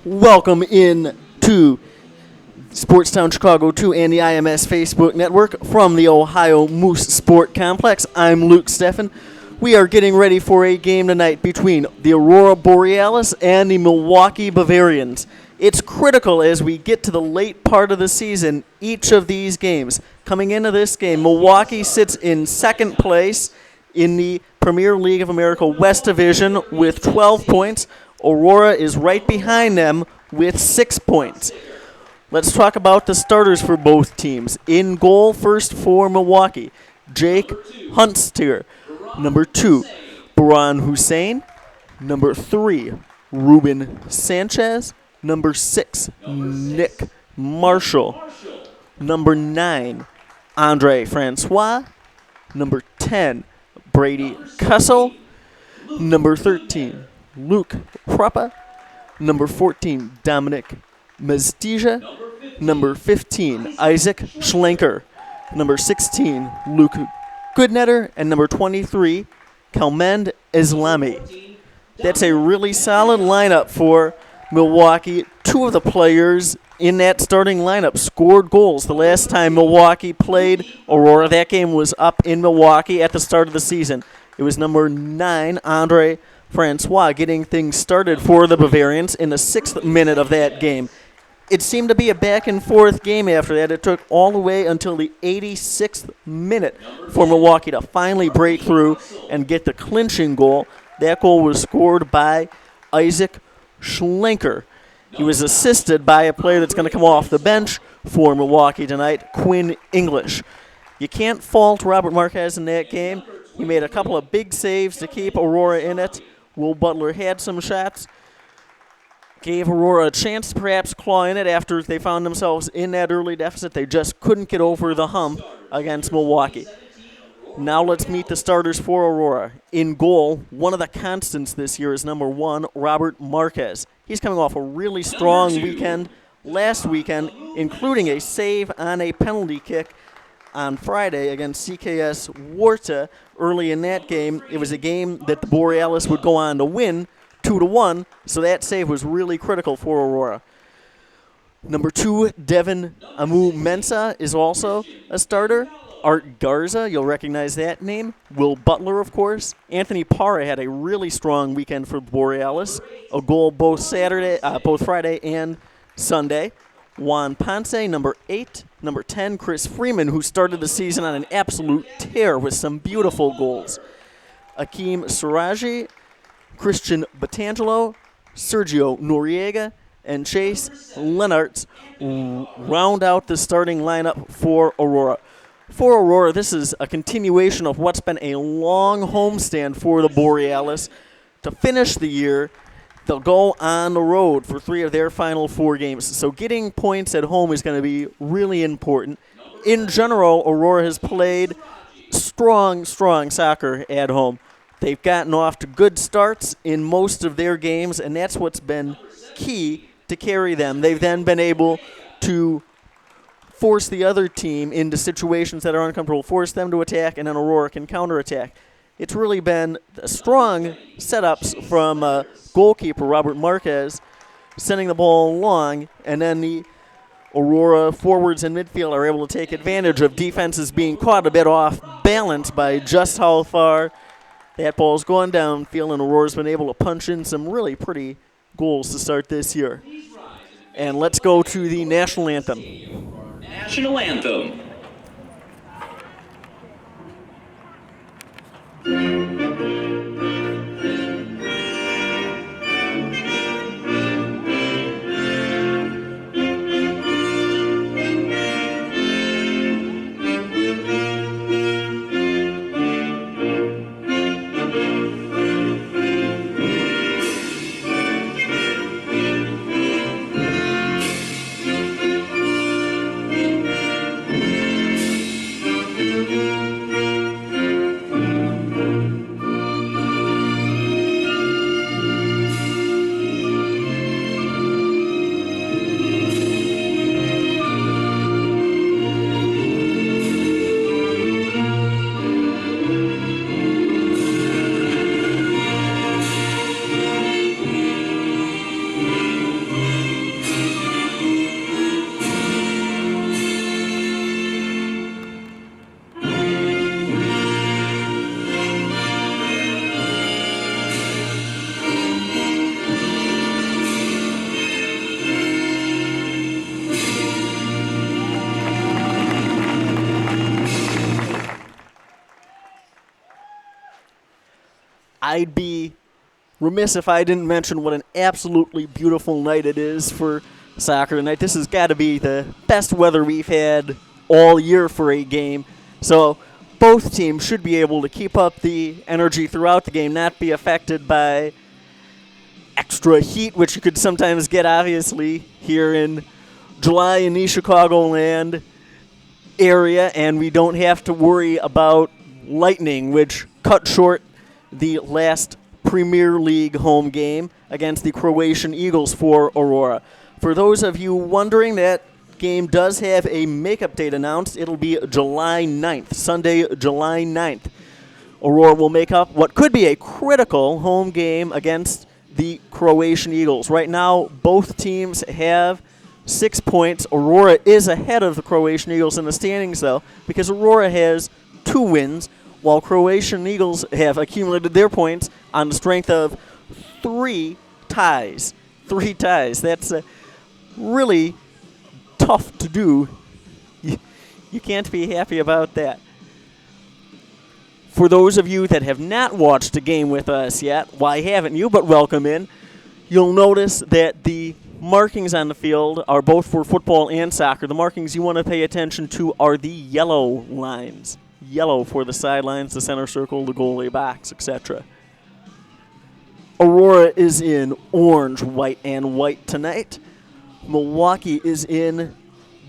Welcome in to Sportstown Chicago 2 and the IMS Facebook network from the Ohio Moose Sport Complex. I'm Luke Steffen. We are getting ready for a game tonight between the Aurora Borealis and the Milwaukee Bavarians. It's critical as we get to the late part of the season, each of these games. Coming into this game, Milwaukee sits in second place in the Premier League of America West Division with 12 points. Aurora is right behind them with 6 points. Let's talk about the starters for both teams. In goal, first for Milwaukee, Jake Hunstier. Number 2, Baran Hussein. Number 3, Ruben Sanchez. Number 6, Nick Marshall. Number 9, Andre Francois. Number 10, Brady Kessel. Number 13, Luke Kruppa. Number 14, Dominic Mestija. Number 15, Isaac Schlenker. Number 16, Luke Goodnetter. And number 23, Kalmend Islami. That's a really solid lineup for Milwaukee. Two of the players in that starting lineup scored goals. The last time Milwaukee played Aurora, that game was up in Milwaukee at the start of the season. It was number 9, Andre Francois, getting things started for the Bavarians in the 6th minute of that game. It seemed to be a back-and-forth game after that. It took all the way until the 86th minute for Milwaukee to finally break through and get the clinching goal. That goal was scored by Isaac Schlenker. He was assisted by a player that's going to come off the bench for Milwaukee tonight, Quinn English. You can't fault Robert Marquez in that game. He made a couple of big saves to keep Aurora in it. Will Butler had some shots. Gave Aurora a chance to perhaps claw in it after they found themselves in that early deficit. They just couldn't get over the hump against Milwaukee. Now let's meet the starters for Aurora. In goal, one of the constants this year is number 1, Robert Marquez. He's coming off a really strong weekend last weekend, including a save on a penalty kick on Friday against CKS Warta. Early in that game, it was a game that the Borealis would go on to win 2-1, so that save was really critical for Aurora. Number 2, Devin Amu-Mensah is also a starter. Art Garza, you'll recognize that name. Will Butler, of course. Anthony Parra had a really strong weekend for Borealis. A goal both Friday and Sunday. Juan Ponce, number 8. Number 10, Chris Freeman, who started the season on an absolute tear with some beautiful goals. Akeem Siraji, Christian Batangelo, Sergio Noriega, and Chase Lenartz round out the starting lineup for Aurora. For Aurora, this is a continuation of what's been a long homestand for the Borealis. To finish the year, they'll go on the road for 3 of their final 4 games. So getting points at home is going to be really important. In general, Aurora has played strong soccer at home. They've gotten off to good starts in most of their games, and that's what's been key to carry them. They've then been able to force the other team into situations that are uncomfortable, force them to attack, and then Aurora can counterattack. It's really been strong setups from goalkeeper Robert Marquez, sending the ball along, and then the Aurora forwards and midfield are able to take advantage of defenses being caught a bit off balance by just how far that ball's gone downfield, and Aurora's been able to punch in some really pretty goals to start this year. And let's go to the national anthem. National anthem. I'd be remiss if I didn't mention what an absolutely beautiful night it is for soccer tonight. This has got to be the best weather we've had all year for a game. So both teams should be able to keep up the energy throughout the game, not be affected by extra heat, which you could sometimes get, obviously, here in July in the Chicagoland area, and we don't have to worry about lightning, which cut short the last Premier League home game against the Croatian Eagles for Aurora. For those of you wondering, that game does have a makeup date announced. It'll be July 9th, Sunday, July 9th. Aurora will make up what could be a critical home game against the Croatian Eagles. Right now, both teams have 6 points. Aurora is ahead of the Croatian Eagles in the standings, though, because Aurora has 2 wins, while Croatian Eagles have accumulated their points on the strength of 3 ties. 3 ties. That's really tough to do. You can't be happy about that. For those of you that have not watched a game with us yet, why haven't you? But welcome in. You'll notice that the markings on the field are both for football and soccer. The markings you want to pay attention to are the yellow lines. Yellow for the sidelines, the center circle, the goalie box, etc. Aurora is in orange, white, and white tonight. Milwaukee is in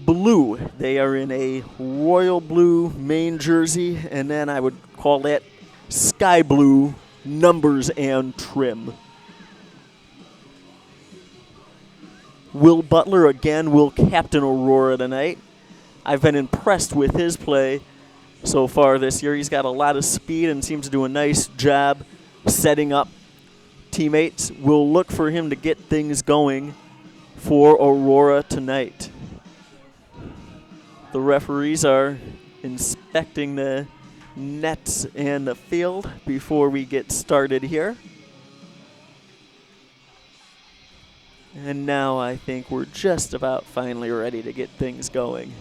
blue. They are in a royal blue main jersey, and then I would call that sky blue numbers and trim. Will Butler again will captain Aurora tonight. I've been impressed with his play so far this year. He's got a lot of speed and seems to do a nice job setting up teammates. We'll look for him to get things going for Aurora tonight. The referees are inspecting the nets and the field before we get started here. And now I think we're just about finally ready to get things going.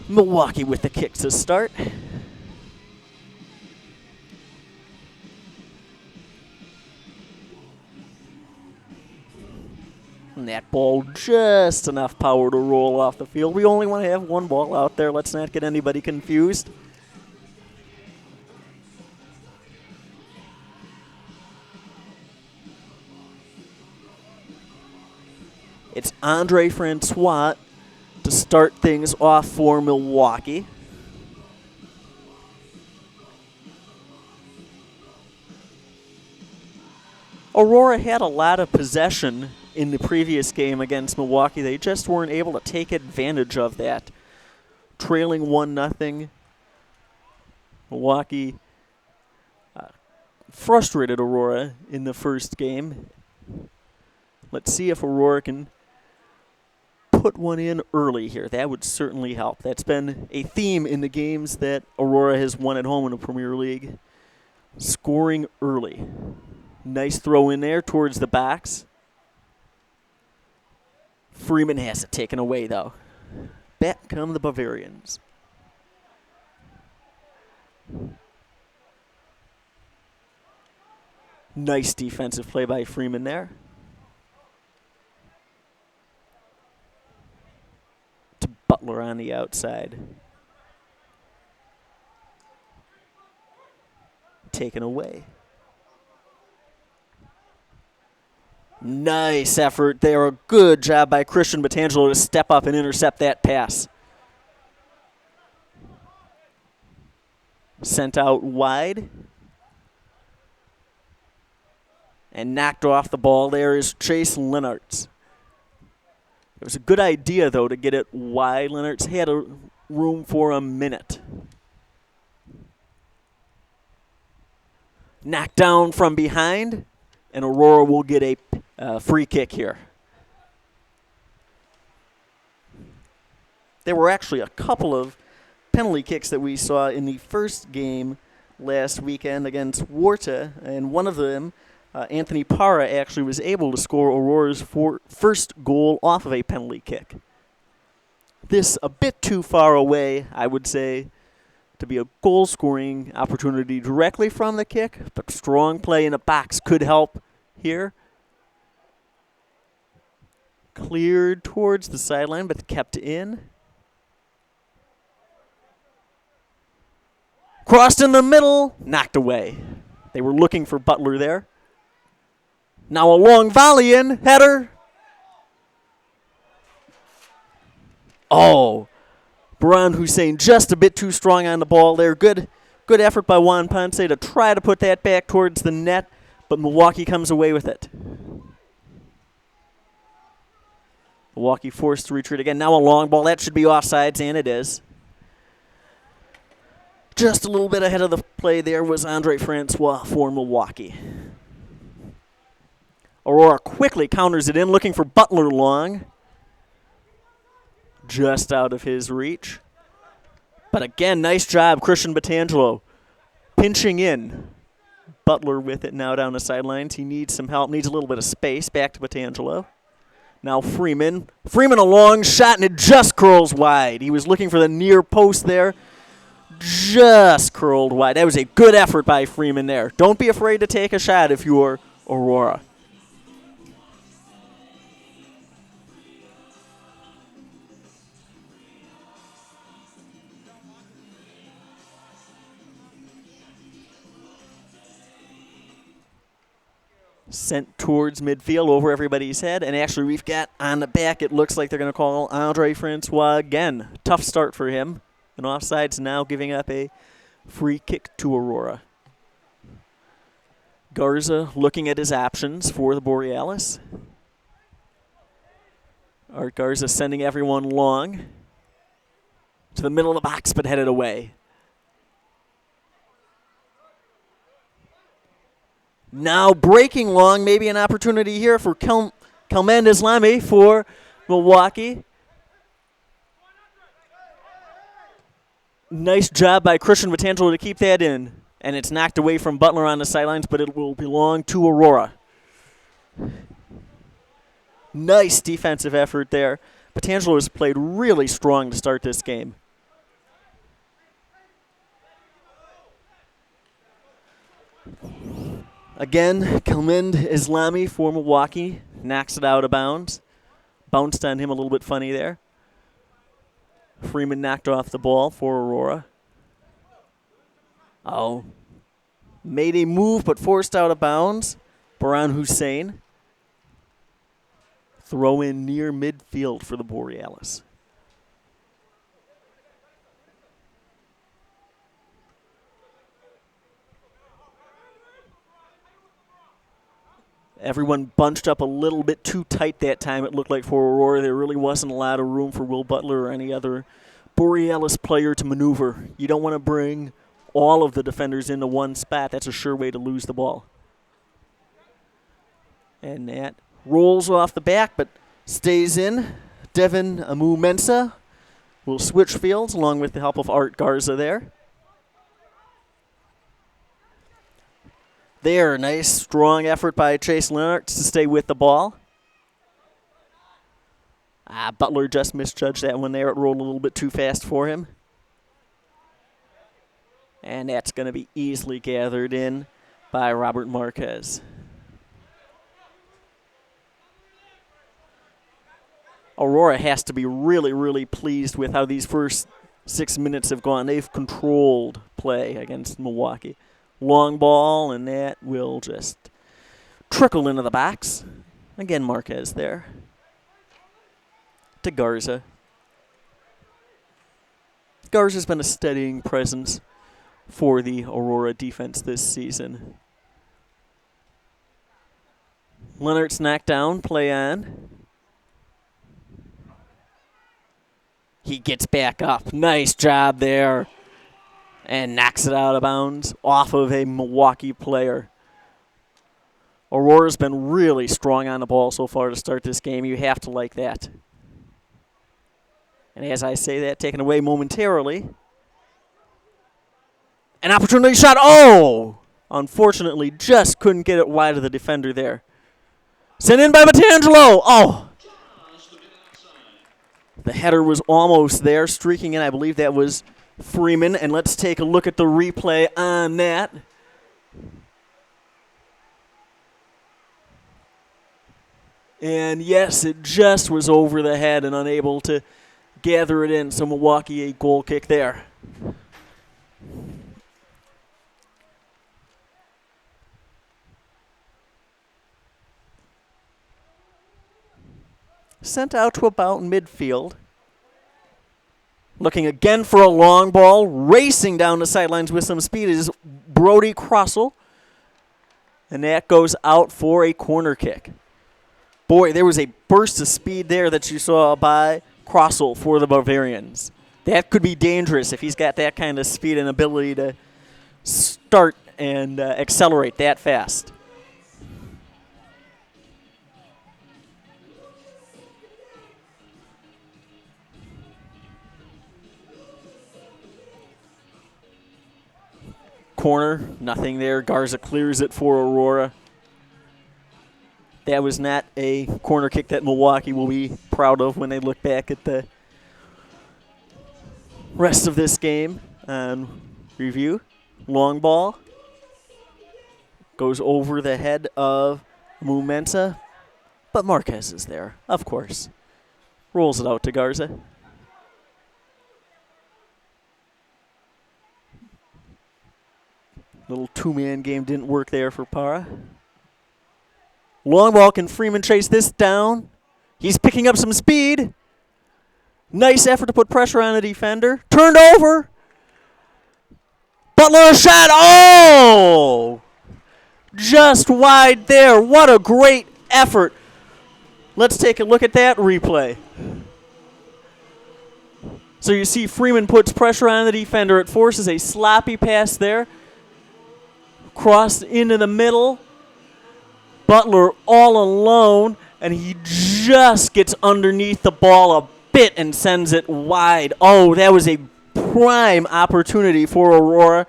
Milwaukee with the kick to start. And that ball, just enough power to roll off the field. We only want to have one ball out there. Let's not get anybody confused. It's Andre Francois to start things off for Milwaukee. Aurora had a lot of possession in the previous game against Milwaukee. They just weren't able to take advantage of that. Trailing 1-0. Milwaukee frustrated Aurora in the first game. Let's see if Aurora can put one in early here. That would certainly help. That's been a theme in the games that Aurora has won at home in the Premier League. Scoring early. Nice throw in there towards the backs. Freeman has it taken away, though. Back come the Bavarians. Nice defensive play by Freeman there. To Butler on the outside. Taken away. Nice effort there. A good job by Christian Batangelo to step up and intercept that pass. Sent out wide. And knocked off the ball. There is Chase Lenartz. It was a good idea, though, to get it wide. Lenartz had a room for a minute. Knocked down from behind. And Aurora will get a free kick here. There were actually a couple of penalty kicks that we saw in the first game last weekend against Warta, and one of them, Anthony Parra, actually was able to score Aurora's first goal off of a penalty kick. this a bit too far away, I would say, to be a goal-scoring opportunity directly from the kick, but strong play in the box could help here. Cleared towards the sideline, but kept in. Crossed in the middle, knocked away. They were looking for Butler there. Now a long volley in, header. Oh, Baran Hussein just a bit too strong on the ball there. Good effort by Juan Ponce to try to put that back towards the net, but Milwaukee comes away with it. Milwaukee forced to retreat again. Now a long ball. That should be offsides, and it is. Just a little bit ahead of the play there was Andre Francois for Milwaukee. Aurora quickly counters it in, looking for Butler long. Just out of his reach. But again, nice job, Christian Batangelo. Pinching in. Butler with it now down the sidelines. He needs some help, needs a little bit of space. Back to Batangelo. Now Freeman. Freeman a long shot, and it just curls wide. He was looking for the near post there. Just curled wide. That was a good effort by Freeman there. Don't be afraid to take a shot if you're Aurora. Sent towards midfield over everybody's head. And actually, we've got on the back, it looks like they're going to call Andre Francois again. Tough start for him. And offsides now giving up a free kick to Aurora. Garza looking at his options for the Borealis. Art Garza sending everyone long to the middle of the box, but headed away. Now breaking long, maybe an opportunity here for Kelman Islami for Milwaukee. Nice job by Christian Batangelo to keep that in. And it's knocked away from Butler on the sidelines, but it will belong to Aurora. Nice defensive effort there. Batangelo has played really strong to start this game. Again, Kelman Islami for Milwaukee knocks it out of bounds. Bounced on him a little bit funny there. Freeman knocked off the ball for Aurora. Oh. Made a move but forced out of bounds. Baran Hussein. Throw in near midfield for the Borealis. Everyone bunched up a little bit too tight that time, it looked like, for Aurora. There really wasn't a lot of room for Will Butler or any other Borealis player to maneuver. You don't want to bring all of the defenders into one spot. That's a sure way to lose the ball. And that rolls off the back, but stays in. Devin Amu-Mensah will switch fields along with the help of Art Garza there. There, nice, strong effort by Chase Leonard to stay with the ball. Butler just misjudged that one there. It rolled a little bit too fast for him. And that's going to be easily gathered in by Robert Marquez. Aurora has to be really, really pleased with how these first 6 minutes have gone. They've controlled play against Milwaukee. Long ball, and that will just trickle into the box. Again, Marquez there. To Garza. Garza's been a steadying presence for the Aurora defense this season. Leonard's knocked down, play on. He gets back up. Nice job there. And knocks it out of bounds off of a Milwaukee player. Aurora's been really strong on the ball so far to start this game. You have to like that. And as I say that, taken away momentarily. An opportunity shot. Oh! Unfortunately, just couldn't get it wide of the defender there. Sent in by Batangelo. Oh! The header was almost there, streaking in. I believe that was Freeman. And let's take a look at the replay on that. And yes, it just was over the head and unable to gather it in. So Milwaukee, a goal kick there. Sent out to about midfield. Looking again for a long ball. Racing down the sidelines with some speed is Brody Crossell. And that goes out for a corner kick. Boy, there was a burst of speed there that you saw by Crossell for the Bavarians. That could be dangerous if he's got that kind of speed and ability to start and accelerate that fast. Corner, nothing there. Garza clears it for Aurora. That was not a corner kick that Milwaukee will be proud of when they look back at the rest of this game on review. Long ball. Goes over the head of Mumensa. But Marquez is there, of course. Rolls it out to Garza. Little two-man game didn't work there for Para. Long ball, can Freeman chase this down? He's picking up some speed. Nice effort to put pressure on the defender. Turned over. Butler shot. Oh! Just wide there. What a great effort. Let's take a look at that replay. So you see Freeman puts pressure on the defender. It forces a sloppy pass there. Crossed into the middle. Butler all alone, and he just gets underneath the ball a bit and sends it wide. Oh, that was a prime opportunity for Aurora.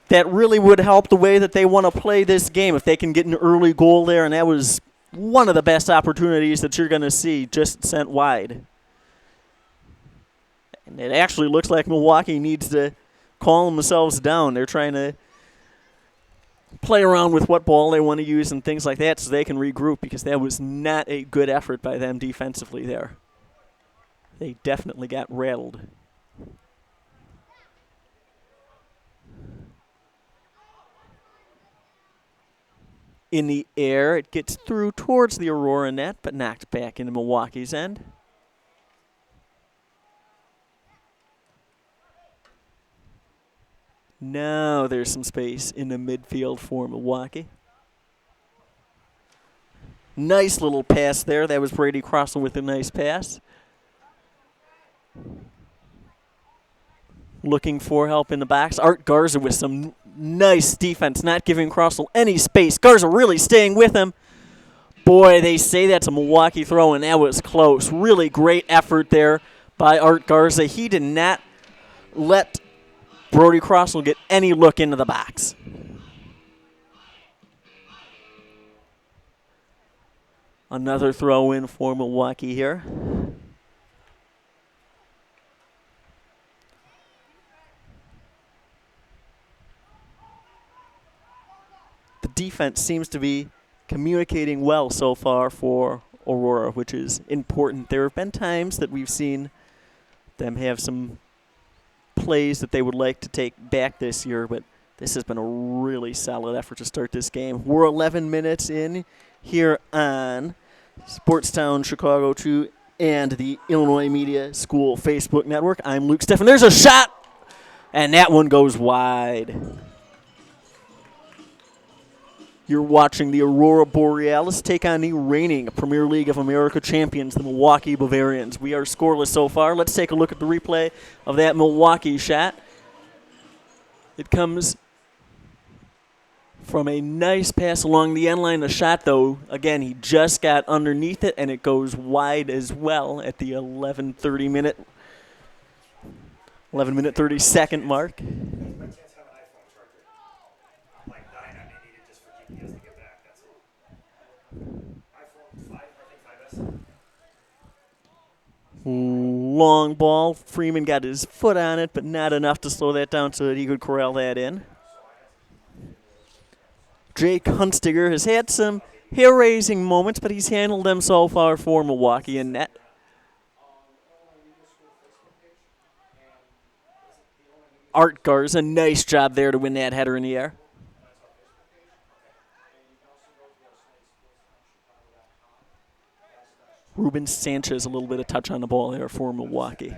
That really would help the way that they want to play this game if they can get an early goal there, and that was one of the best opportunities that you're going to see, just sent wide. And it actually looks like Milwaukee needs to calm themselves down. They're trying to play around with what ball they want to use and things like that so they can regroup, because that was not a good effort by them defensively there. They definitely got rattled. In the air, it gets through towards the Aurora net, but knocked back into Milwaukee's end. Now there's some space in the midfield for Milwaukee. Nice little pass there. That was Brady Crossell with a nice pass. Looking for help in the box. Art Garza with some nice defense, not giving Crossell any space. Garza really staying with him. Boy, they say that's a Milwaukee throw, and that was close. Really great effort there by Art Garza. He did not let Brody Crossell get any look into the box. Another throw in for Milwaukee here. The defense seems to be communicating well so far for Aurora, which is important. There have been times that we've seen them have some plays that they would like to take back this year, but this has been a really solid effort to start this game. We're 11 minutes in here on Sportstown Chicago 2 and the Illinois Media School Facebook Network. I'm Luke Steffen. There's a shot, and that one goes wide. You're watching the Aurora Borealis take on the reigning Premier League of America champions, the Milwaukee Bavarians. We are scoreless so far. Let's take a look at the replay of that Milwaukee shot. It comes from a nice pass along the end line. The shot, though, again, he just got underneath it, and it goes wide as well at the 11 minute 30-second mark. Long ball. Freeman got his foot on it, but not enough to slow that down so that he could corral that in. Jake Hunstiger has had some hair-raising moments, but he's handled them so far for Milwaukee in net. Art Garza, nice job there to win that header in the air. Ruben Sanchez, a little bit of touch on the ball there for Milwaukee.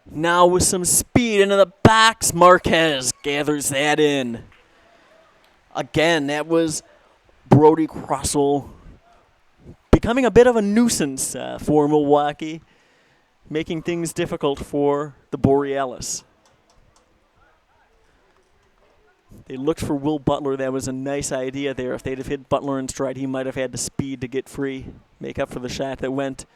Now with some speed into the box, Marquez gathers that in. Again, that was Brody Crossell becoming a bit of a nuisance for Milwaukee, making things difficult for the Borealis. They looked for Will Butler. That was a nice idea there. If they'd have hit Butler in stride, he might have had the speed to get free, make up for the shot that went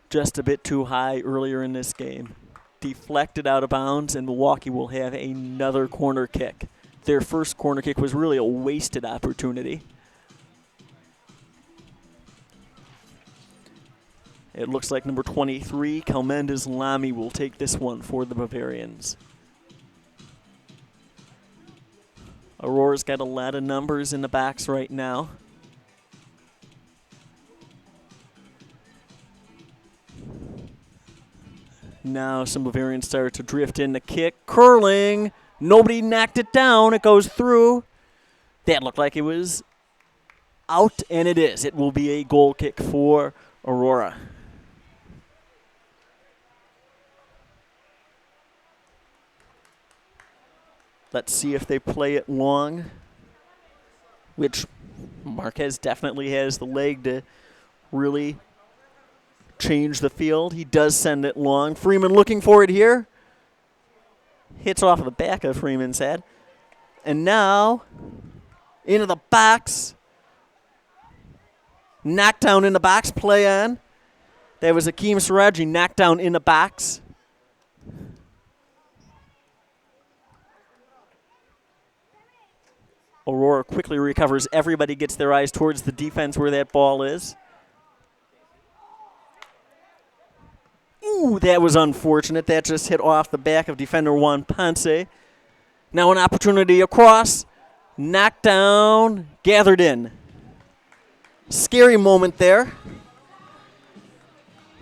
just a bit too high earlier in this game. Deflected out of bounds, and Milwaukee will have another corner kick. Their first corner kick was really a wasted opportunity. It looks like number 23, Calmendez Lamy, will take this one for the Bavarians. Aurora's got a lot of numbers in the backs right now. Now some Bavarians start to drift in the kick. Curling. Nobody knocked it down. It goes through. That looked like it was out, and it is. It will be a goal kick for Aurora. Let's see if they play it long, which Marquez definitely has the leg to really change the field. He does send it long. Freeman looking for it here. Hits off of the back of Freeman's head. And now into the box. Knockdown in the box. Play on. That was Akeem Siraji. Knockdown in the box. Aurora quickly recovers. Everybody gets their eyes towards the defense where that ball is. Ooh, that was unfortunate. That just hit off the back of defender Juan Ponce. Now an opportunity across. Knocked down. Gathered in. Scary moment there.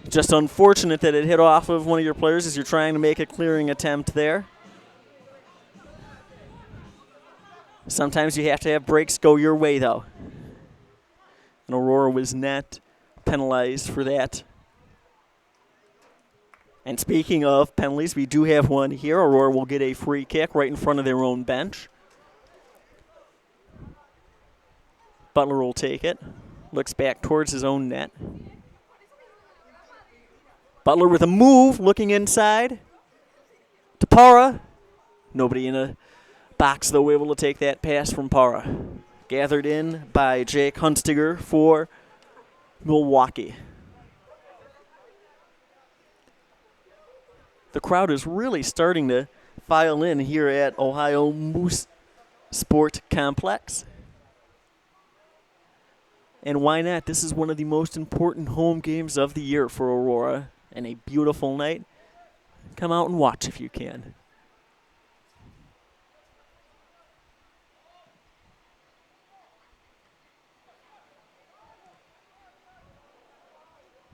Just unfortunate that it hit off of one of your players as you're trying to make a clearing attempt there. Sometimes you have to have breaks go your way, though. And Aurora was not penalized for that. And speaking of penalties, we do have one here. Aurora will get a free kick right in front of their own bench. Butler will take it. Looks back towards his own net. Butler with a move, looking inside. To Para. Nobody in a box, though, able to take that pass from Para. Gathered in by Jake Hunstiger for Milwaukee. The crowd is really starting to file in here at Ohio Moose Sport Complex. And why not? This is one of the most important home games of the year for Aurora. And a beautiful night. Come out and watch if you can.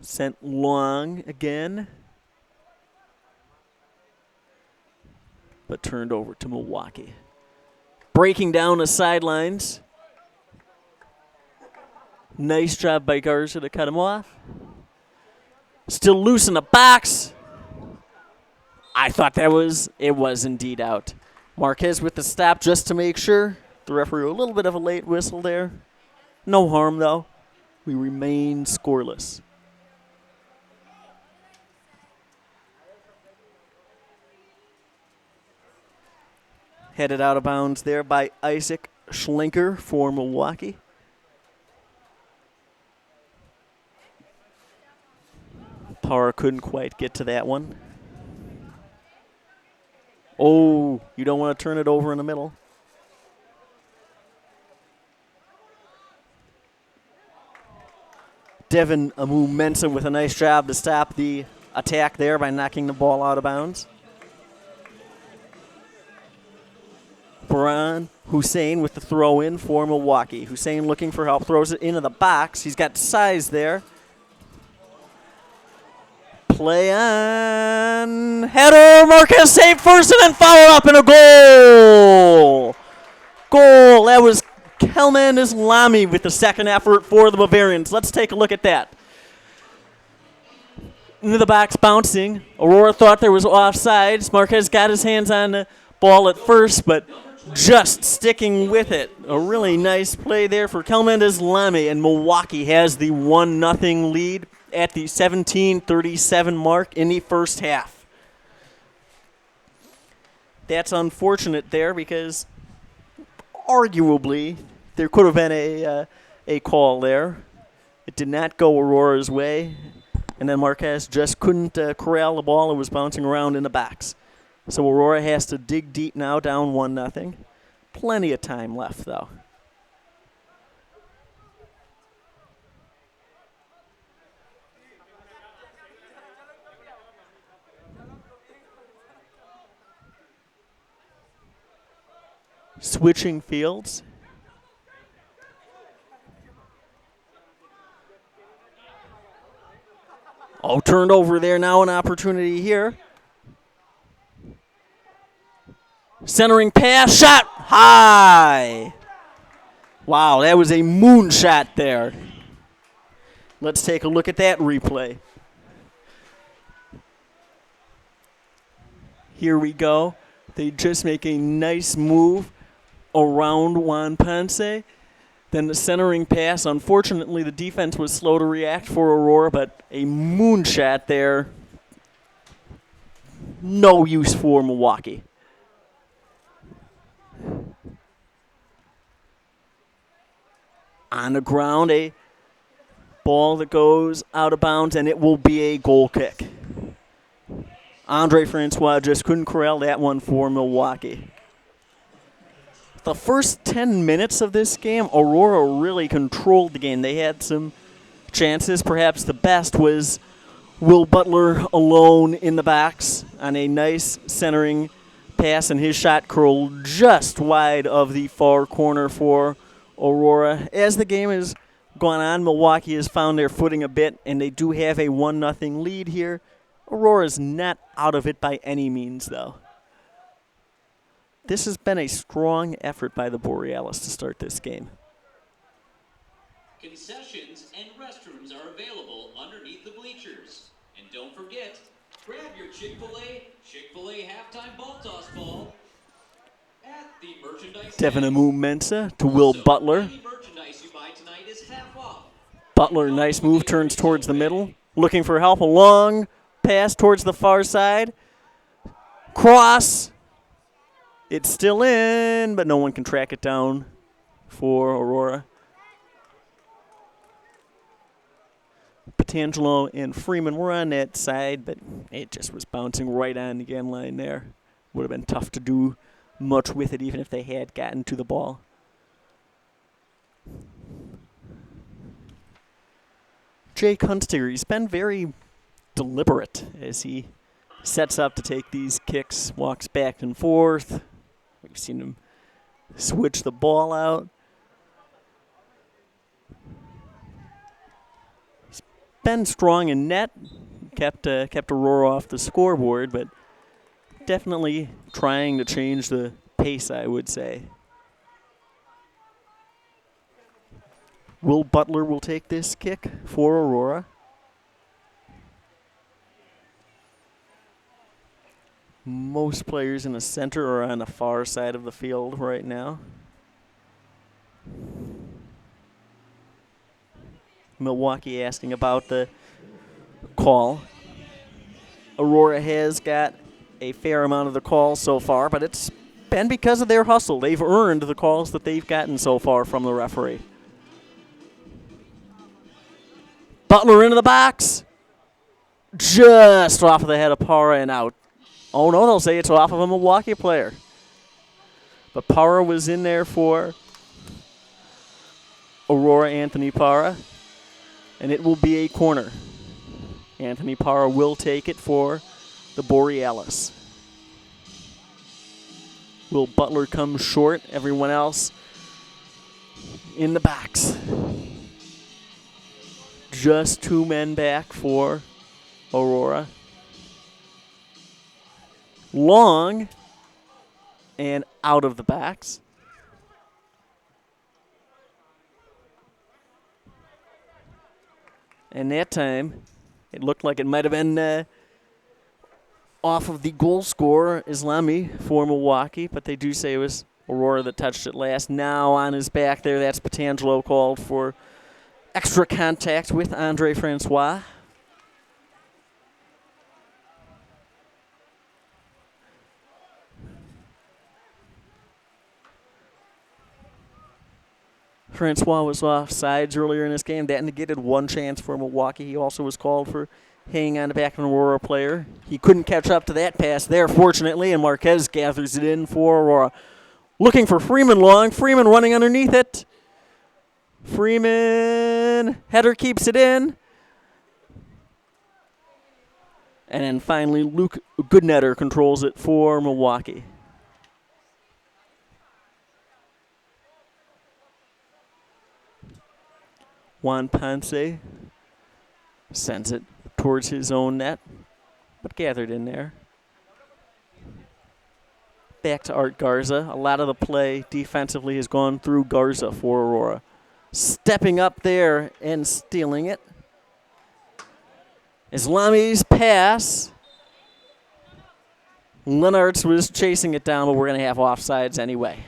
Sent long again. But turned over to Milwaukee. Breaking down the sidelines. Nice job by Garza to cut him off. Still loose in the box. I thought it was indeed out. Marquez with the stop just to make sure. The referee, a little bit of a late whistle there. No harm, though. We remain scoreless. Headed out of bounds there by Isaac Schlenker for Milwaukee. Para couldn't quite get to that one. Oh, you don't want to turn it over in the middle. Devin Amu-Mensah with a nice job to stop the attack there by knocking the ball out of bounds. Baran Hussein with the throw in for Milwaukee. Hussein looking for help, throws it into the box. He's got size there. Play on. Header. Marquez saved first and then followed up in a goal. Goal. That was Kelman Islami with the second effort for the Bavarians. Let's take a look at that. Into the box bouncing. Aurora thought there was offsides. Marquez got his hands on the ball at first, but just sticking with it. A really nice play there for Kelman Islami, and Milwaukee has the 1-0 lead at the 17:37 mark in the first half. That's unfortunate there because arguably there could have been a call there. It did not go Aurora's way, and then Marquez just couldn't corral the ball. It was bouncing around in the box. So Aurora has to dig deep now, down 1-0. Plenty of time left, though. Switching fields. Oh, turned over there now, an opportunity here. Centering pass, shot high. Wow, that was a moonshot there. Let's take a look at that replay. Here we go. They just make a nice move around Juan Ponce. Then the centering pass. Unfortunately, the defense was slow to react for Aurora, but a moonshot there. No use for Milwaukee. On the ground, a ball that goes out of bounds, and it will be a goal kick. Andre Francois just couldn't corral that one for Milwaukee. The first 10 minutes of this game, Aurora really controlled the game. They had some chances. Perhaps the best was Will Butler alone in the box on a nice centering pass, and his shot curled just wide of the far corner for Aurora. As the game has gone on, Milwaukee has found their footing a bit, and they do have a 1-0 lead here. Aurora's not out of it by any means, though. This has been a strong effort by the Borealis to start this game. Concessions and restrooms are available underneath the bleachers. And don't forget, grab your Chick-fil-A halftime ball toss ball at the merchandise. Devin Amu-Mensah to Will Butler. Any merchandise you buy tonight is half off. Butler, nice move, turns towards the middle. Looking for help, a long pass towards the far side. Cross. It's still in, but no one can track it down for Aurora. Petangelo and Freeman were on that side, but it just was bouncing right on the end line there. Would have been tough to do much with it, even if they had gotten to the ball. Jake Hunstiger, he's been very deliberate as he sets up to take these kicks, walks back and forth. We've seen him switch the ball out. He's been strong in net, kept Aurora off the scoreboard, but definitely trying to change the pace, I would say. Will Butler will take this kick for Aurora. Most players in the center are on the far side of the field right now. Milwaukee asking about the call. Aurora has got a fair amount of the calls so far, but it's been because of their hustle. They've earned the calls that they've gotten so far from the referee. Butler into the box. Just off of the head of Parra and out. Oh, no, they'll say it's off of a Milwaukee player. But Parra was in there for Aurora, Anthony Parra. And it will be a corner. Anthony Parra will take it for the Borealis. Will Butler come short? Everyone else in the box. Just 2 men back for Aurora. Long and out of the box. And that time, it looked like it might have been off of the goal scorer, Islami, for Milwaukee, but they do say it was Aurora that touched it last. Now on his back there, that's Petangelo called for extra contact with Andre Francois. Francois was off sides earlier in this game. That negated one chance for Milwaukee. He also was called for hanging on the back of an Aurora player. He couldn't catch up to that pass there, fortunately, and Marquez gathers it in for Aurora. Looking for Freeman long. Freeman running underneath it. Freeman. Header keeps it in. And then finally, Luke Goodnetter controls it for Milwaukee. Juan Ponce sends it towards his own net, but gathered in there. Back to Art Garza. A lot of the play defensively has gone through Garza for Aurora. Stepping up there and stealing it. Islami's pass. Lennartz was chasing it down, but we're going to have offsides anyway.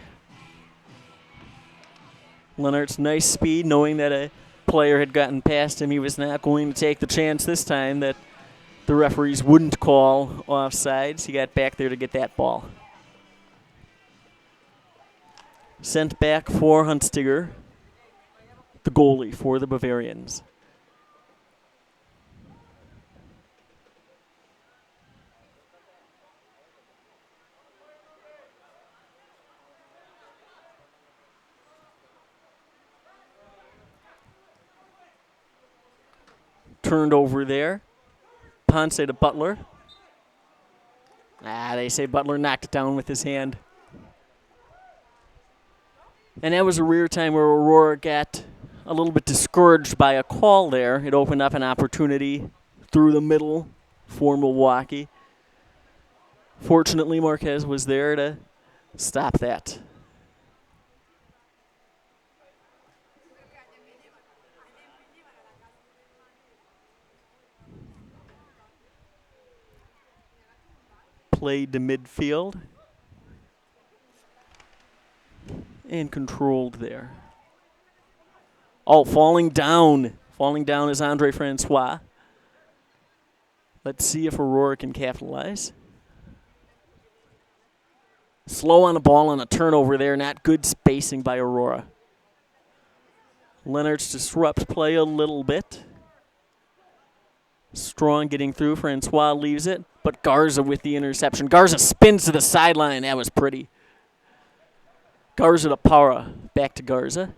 Lennart's nice speed, knowing that a player had gotten past him. He was not going to take the chance this time that the referees wouldn't call offsides. He got back there to get that ball. Sent back for Hunstiger, the goalie for the Bavarians. Turned over there. Ponce to Butler. They say Butler knocked it down with his hand. And that was a rare time where Aurora got a little bit discouraged by a call there. It opened up an opportunity through the middle for Milwaukee. Fortunately, Marquez was there to stop that. Played to midfield. And controlled there. Oh, falling down. Falling down is Andre Francois. Let's see if Aurora can capitalize. Slow on the ball on a turnover there. Not good spacing by Aurora. Lennartz disrupts play a little bit. Strong getting through. Francois leaves it. But Garza with the interception. Garza spins to the sideline. That was pretty. Garza to Parra. Back to Garza.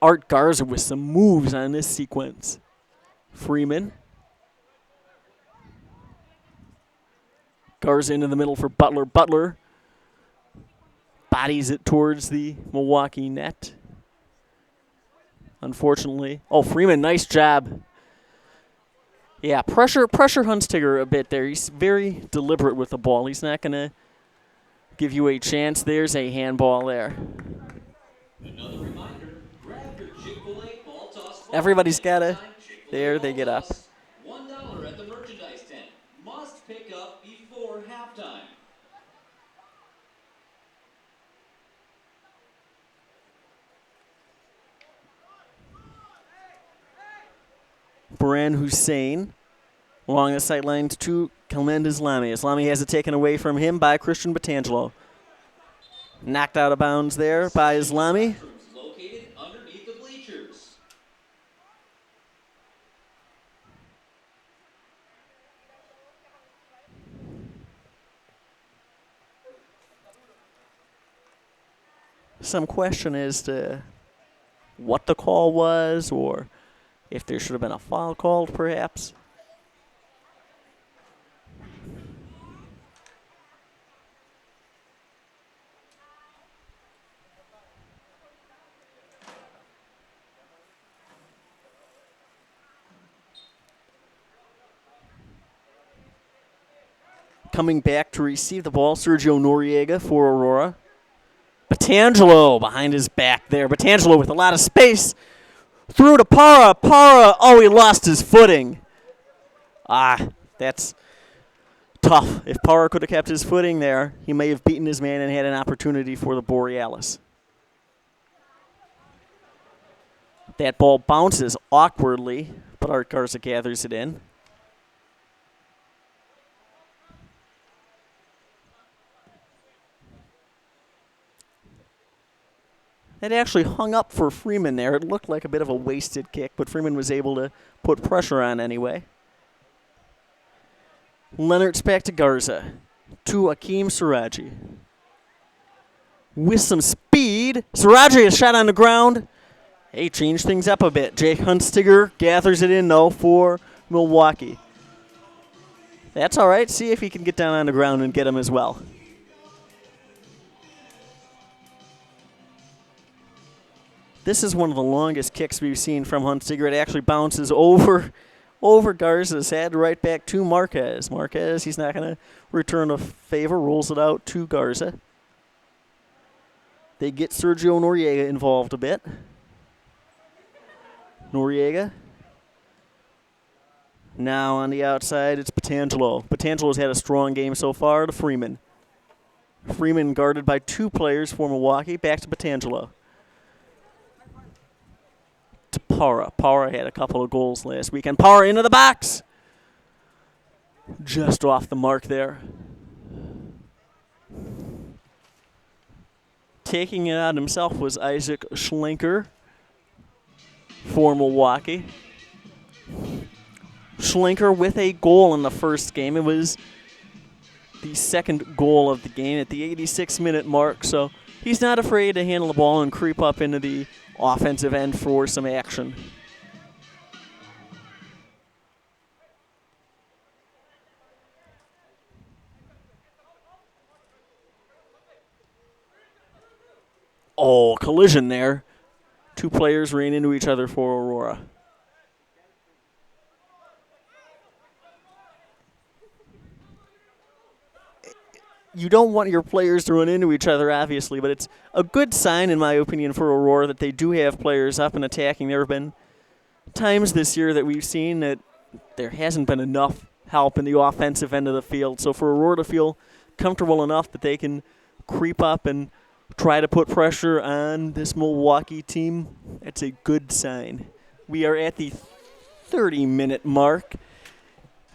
Art Garza with some moves on this sequence. Freeman. Garza into the middle for Butler. Butler bodies it towards the Milwaukee net. Unfortunately. Oh, Freeman, nice job. Yeah, pressure Hunstiger a bit there. He's very deliberate with the ball. He's not going to give you a chance. There's a handball there. Another reminder, grab your Chick-fil-A ball toss ball. Everybody's got to. There they get up. $1 at the merchandise tent. Must pick up before halftime. Baran Hussein along the sidelines to Kalmend Islami. Islami has it taken away from him by Christian Petangelo. Knocked out of bounds there by Islami. Located underneath the bleachers. Some question as to what the call was or if there should have been a foul called, perhaps. Coming back to receive the ball, Sergio Noriega for Aurora. Batangelo behind his back there. Batangelo with a lot of space. Through to Para. Para, oh, he lost his footing. That's tough. If Para could have kept his footing there, he may have beaten his man and had an opportunity for the Borealis. That ball bounces awkwardly, but Art Garza gathers it in. It actually hung up for Freeman there. It looked like a bit of a wasted kick, but Freeman was able to put pressure on anyway. Leonard's back to Garza. To Akeem Siraji. With some speed. Siraji, a shot on the ground. Hey, changed things up a bit. Jake Hunstiger gathers it in, though, for Milwaukee. That's all right. See if he can get down on the ground and get him as well. This is one of the longest kicks we've seen from Hunstiger. It actually bounces over Garza's head right back to Marquez. Marquez, he's not going to return a favor, rolls it out to Garza. They get Sergio Noriega involved a bit. Noriega. Now on the outside, it's Batangelo. Batangelo's had a strong game so far to Freeman. Freeman guarded by two players for Milwaukee. Back to Batangelo. To Para. Para had a couple of goals last weekend. Para into the box. Just off the mark there. Taking it out himself was Isaac Schlenker for Milwaukee. Schlenker with a goal in the first game. It was the second goal of the game at the 86-minute mark, so he's not afraid to handle the ball and creep up into the offensive end for some action. Oh, collision there. Two players ran into each other for Aurora. You don't want your players to run into each other, obviously, but it's a good sign, in my opinion, for Aurora that they do have players up and attacking. There have been times this year that we've seen that there hasn't been enough help in the offensive end of the field. So for Aurora to feel comfortable enough that they can creep up and try to put pressure on this Milwaukee team, that's a good sign. We are at the 30-minute mark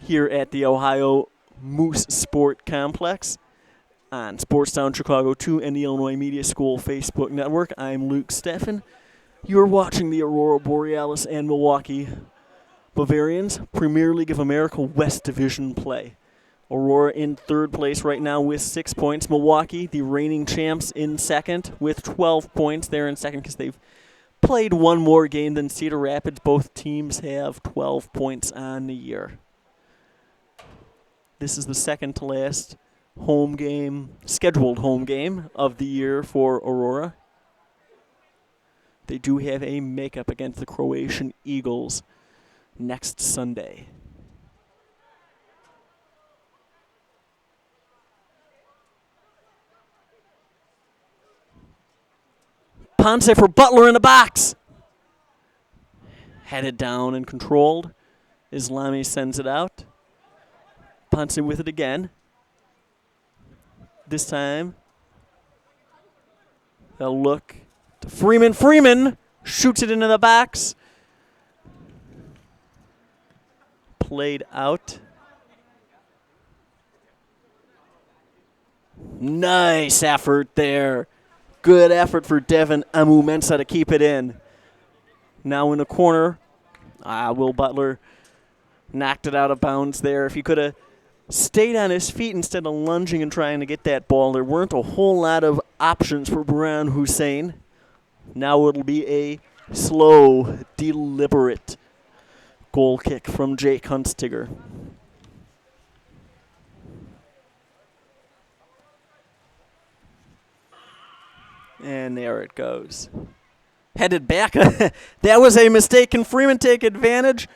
here at the Ohio Moose Sport Complex on Sportstown Chicago 2 and the Illinois Media School Facebook network. I'm Luke Steffen. You're watching the Aurora Borealis and Milwaukee Bavarians Premier League of America West Division play. Aurora in third place right now with 6 points. Milwaukee, the reigning champs, in second with 12 points. They're in second because they've played one more game than Cedar Rapids. Both teams have 12 points on the year. This is the second to last home game, scheduled home game of the year for Aurora. They do have a makeup against the Croatian Eagles next Sunday. Ponce for Butler in the box. Headed down and controlled. Islami sends it out. Ponce with it again. This time, they'll look to Freeman. Freeman shoots it into the box. Played out. Nice effort there. Good effort for Devin Amu-Mensah to keep it in. Now in the corner, Will Butler knocked it out of bounds there. If he could have stayed on his feet instead of lunging and trying to get that ball, there weren't a whole lot of options for Brown Hussein. Now it'll be a slow, deliberate Goal kick from Jake Hunstiger. And there it goes. Headed back. That was a mistake. Can Freeman take advantage?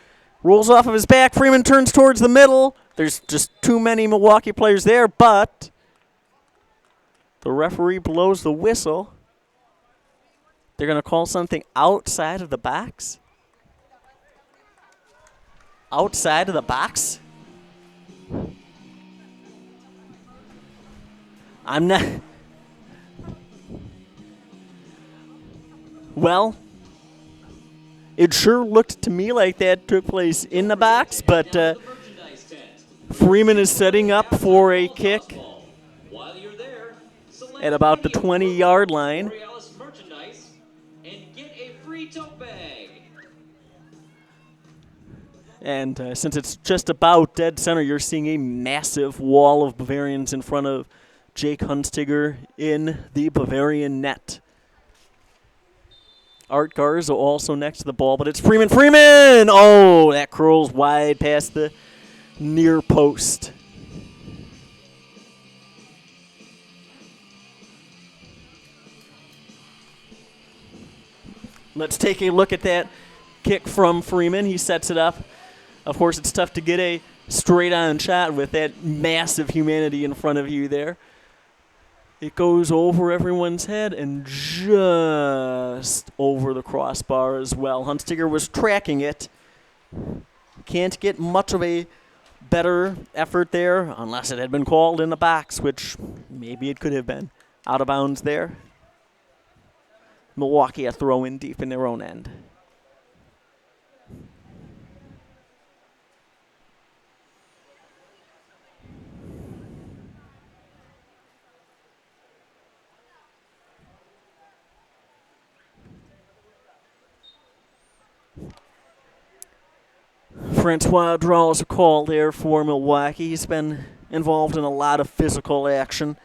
Rolls off of his back. Freeman turns towards the middle. There's just too many Milwaukee players there, but the referee blows the whistle. They're going to call something outside of the box? Outside of the box? I'm not... Well, it sure looked to me like that took place in the box, but Freeman is setting up for a kick at about the 20-yard line. And since it's just about dead center, you're seeing a massive wall of Bavarians in front of Jake Hunstiger in the Bavarian net. Art Garza also next to the ball, but it's Freeman. Freeman! Oh, that curls wide past the near post. Let's take a look at that kick from Freeman. He sets it up. Of course, it's tough to get a straight-on shot with that massive humanity in front of you there. It goes over everyone's head and just over the crossbar as well. Hunstiger was tracking it. Can't get much of a better effort there unless it had been called in the box, which maybe it could have been. Out of bounds there. Milwaukee a throw in deep in their own end. Francois draws a call there for Milwaukee. He's been involved in a lot of physical action.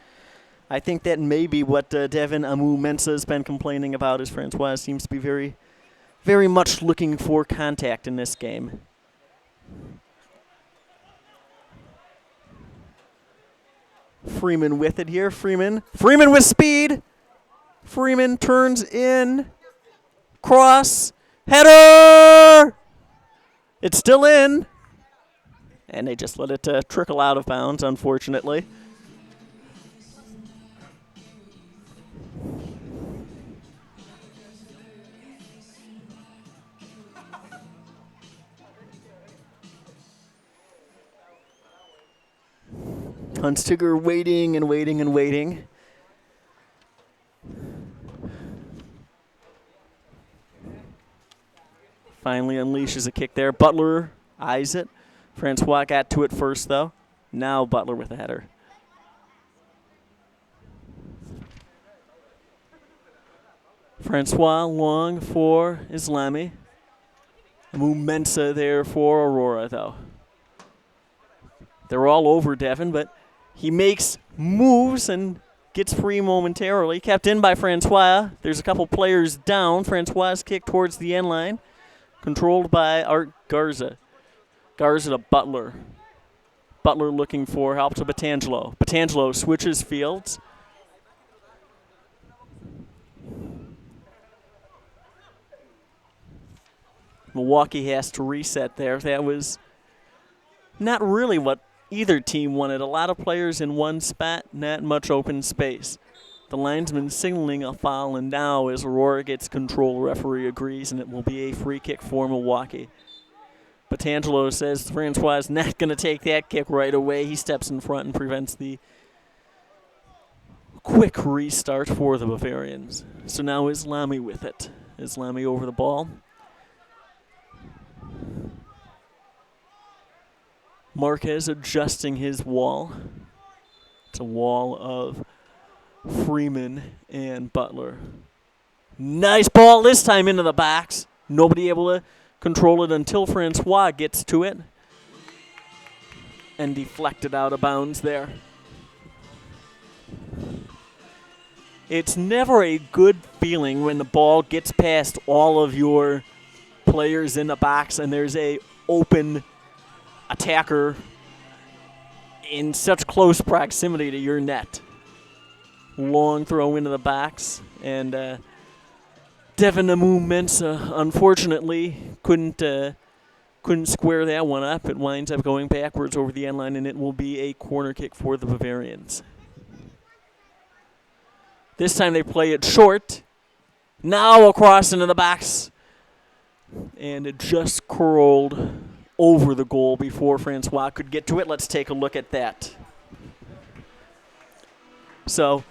I think that may be what Devin Amu-Mensah has been complaining about, as Francois seems to be very, very much looking for contact in this game. Freeman with it here. Freeman with speed. Freeman turns in. Cross. Header! It's still in. And they just let it trickle out of bounds, unfortunately. Hunstiger waiting and waiting and waiting. Finally unleashes a kick there. Butler eyes it. Francois got to it first, though. Now Butler with a header. Francois long for Islami. Mensah there for Aurora, though. They're all over Devin, but he makes moves and gets free momentarily. Kept in by Francois. There's a couple players down. Francois' kick towards the end line. Controlled by Art Garza. Garza to Butler. Butler looking for help to Batangelo. Batangelo switches fields. Milwaukee has to reset there. That was not really what either team wanted. A lot of players in one spot, not much open space. The linesman signaling a foul, and now as Aurora gets control, referee agrees, and it will be a free kick for Milwaukee. Batangelo says Francois is not going to take that kick right away. He steps in front and prevents the quick restart for the Bavarians. So now Islami with it. Islami over the ball. Marquez adjusting his wall. It's a wall of Freeman and Butler. Nice ball this time into the box. Nobody able to control it until Francois gets to it. And deflected out of bounds there. It's never a good feeling when the ball gets past all of your players in the box and there's a open attacker in such close proximity to your net. Long throw into the box, and Devin Amu-Mensah unfortunately couldn't square that one up. It winds up going backwards over the end line, and it will be a corner kick for the Bavarians. This time they play it short. Now across into the box. And it just curled over the goal before Francois could get to it. Let's take a look at that. So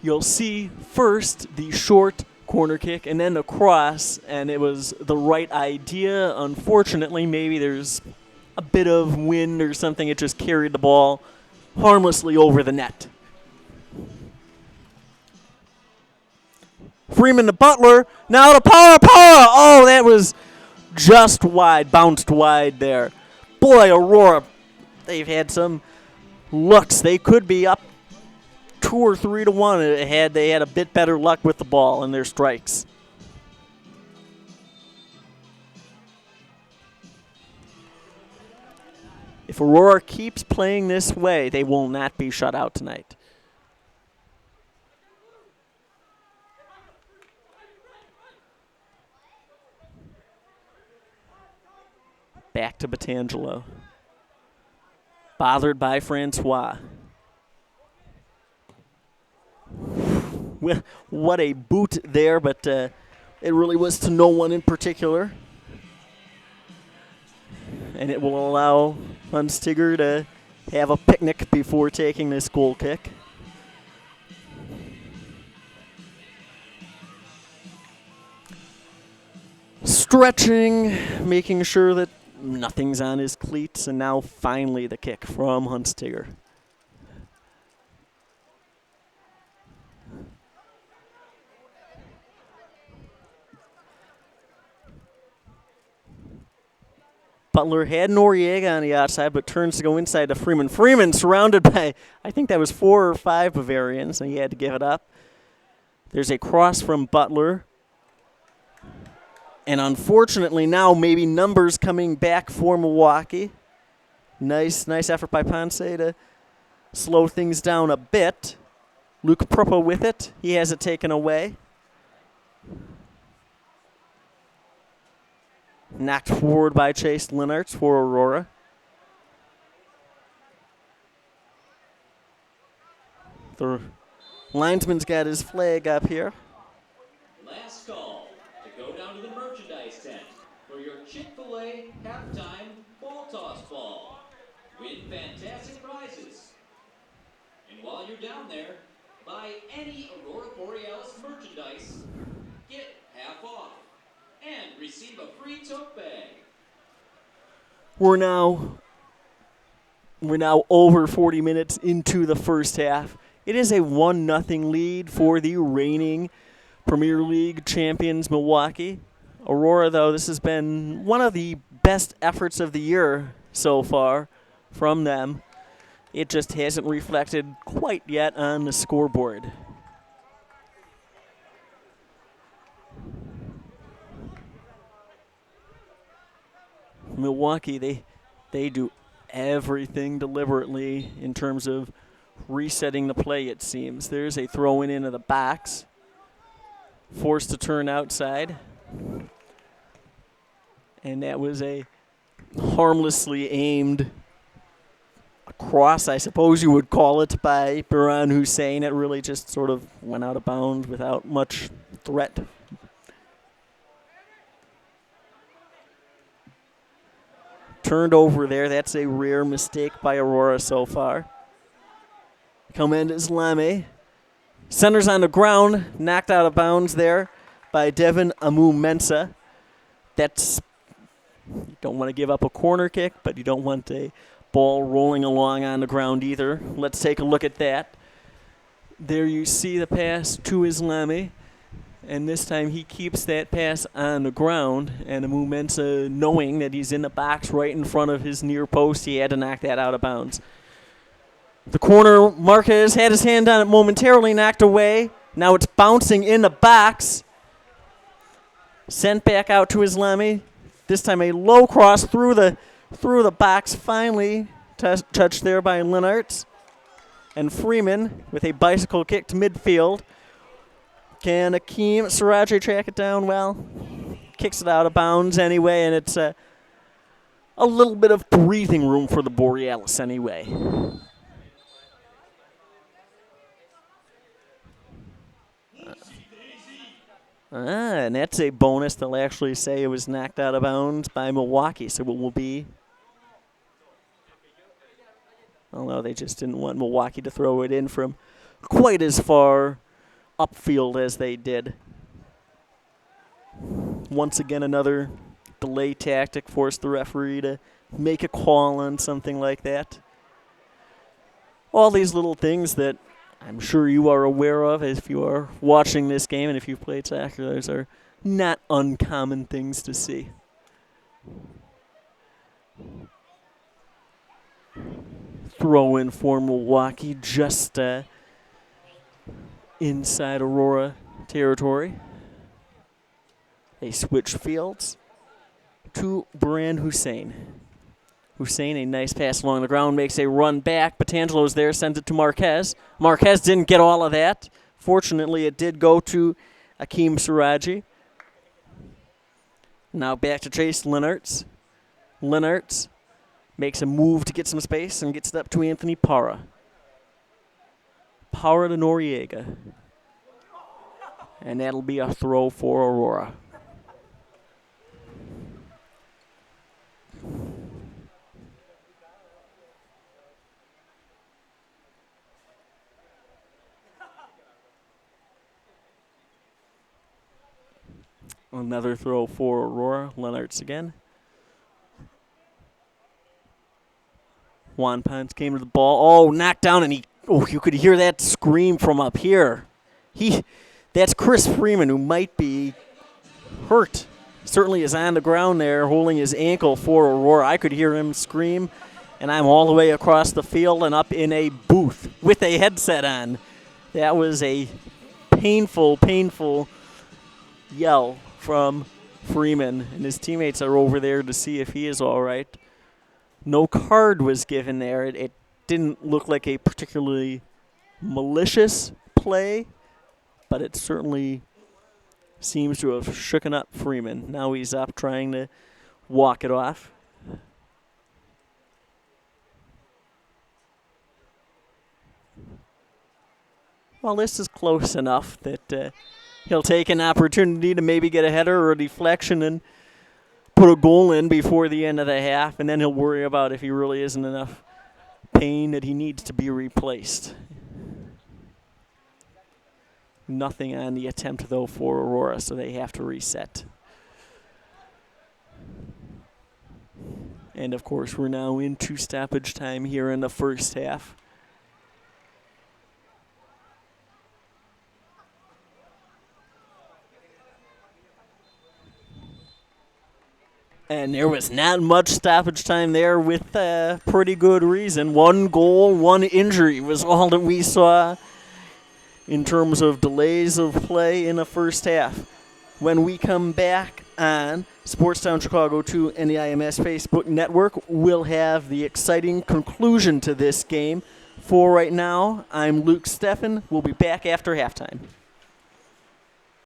you'll see first the short corner kick and then the cross, and it was the right idea. Unfortunately, maybe there's a bit of wind or something. It just carried the ball harmlessly over the net. Freeman to Butler. Now to Power. Oh, that was just wide. Bounced wide there. Boy, Aurora, they've had some looks. They could be up 2 or 3 to 1. They had a bit better luck with the ball and their strikes. If Aurora keeps playing this way, they will not be shut out tonight. Back to Batangelo. Bothered by Francois. Well, what a boot there, but it really was to no one in particular. And it will allow Hunstiger to have a picnic before taking this goal kick. Stretching, making sure that nothing's on his cleats, and now finally the kick from Hunstiger. Butler had Noriega on the outside, but turns to go inside to Freeman. Freeman surrounded by, I think that was 4 or 5 Bavarians, and he had to give it up. There's a cross from Butler. And unfortunately now maybe numbers coming back for Milwaukee. Nice effort by Ponce to slow things down a bit. Luke Pruppa with it. He has it taken away. Knocked forward by Chase Linarts for Aurora. The linesman's got his flag up here. Last call to go down to the merchandise tent for your Chick-fil-A halftime ball toss ball. Win fantastic prizes. And while you're down there, buy any Aurora Borealis merchandise, get half off, and receive a free tote bag. We're now over 40 minutes into the first half. It is a 1-0 lead for the reigning Premier League champions Milwaukee. Aurora, though, this has been one of the best efforts of the year so far from them. It just hasn't reflected quite yet on the scoreboard. Milwaukee, they do everything deliberately in terms of resetting the play, it seems. There's a throw-in into the box. Forced to turn outside. And that was a harmlessly aimed cross, I suppose you would call it, by Biran Hussein. It really just sort of went out of bounds without much threat. Turned over there. That's a rare mistake by Aurora so far. Comendez Lame. Centers on the ground. Knocked out of bounds there by Devin Amu-Mensah. That's, you don't want to give up a corner kick, but you don't want a ball rolling along on the ground either. Let's take a look at that. There you see the pass to Islami. And this time he keeps that pass on the ground. And Amu-Mensah, knowing that he's in the box right in front of his near post, he had to knock that out of bounds. The corner, Marquez had his hand on it momentarily, knocked away. Now it's bouncing in the box. Sent back out to Islami. This time a low cross through the box, finally touched there by Linarts. And Freeman with a bicycle kick to midfield. Can Akeem Siraji track it down? Well, kicks it out of bounds anyway, and it's a little bit of breathing room for the Borealis anyway. And that's a bonus. They'll actually say it was knocked out of bounds by Milwaukee, so it will be. Although they just didn't want Milwaukee to throw it in from quite as far upfield as they did. Once again, another delay tactic forced the referee to make a call on something like that. All these little things that I'm sure you are aware of if you are watching this game and if you've played soccer, those are not uncommon things to see. Throw in for Milwaukee just inside Aurora territory. They switch fields to Brand Hussein. Hussein, a nice pass along the ground, makes a run back. Petangelo's there, sends it to Marquez. Marquez didn't get all of that. Fortunately, it did go to Akeem Siraji. Now back to Chase Linarts. Linarts makes a move to get some space and gets it up to Anthony Parra. Parra to Noriega. And that'll be a throw for Aurora. Another throw for Aurora. Linarts again. Juan Ponce came to the ball. Oh, knocked down, and you could hear that scream from up here. That's Chris Freeman, who might be hurt. Certainly is on the ground there, holding his ankle for Aurora. I could hear him scream, and I'm all the way across the field and up in a booth with a headset on. That was a painful yell from Freeman, and his teammates are over there to see if he is all right. No card was given there. It didn't look like a particularly malicious play, but it certainly seems to have shooken up Freeman. Now he's up trying to walk it off. Well, this is close enough that he'll take an opportunity to maybe get a header or a deflection and put a goal in before the end of the half, and then he'll worry about if he really isn't enough pain that he needs to be replaced. Nothing on the attempt, though, for Aurora, so they have to reset. And, of course, we're now into stoppage time here in the first half. And there was not much stoppage time there with pretty good reason. 1 goal, 1 injury was all that we saw in terms of delays of play in the first half. When we come back on Sportstown Chicago 2 and the IMS Facebook network, we'll have the exciting conclusion to this game. For right now, I'm Luke Steffen. We'll be back after halftime.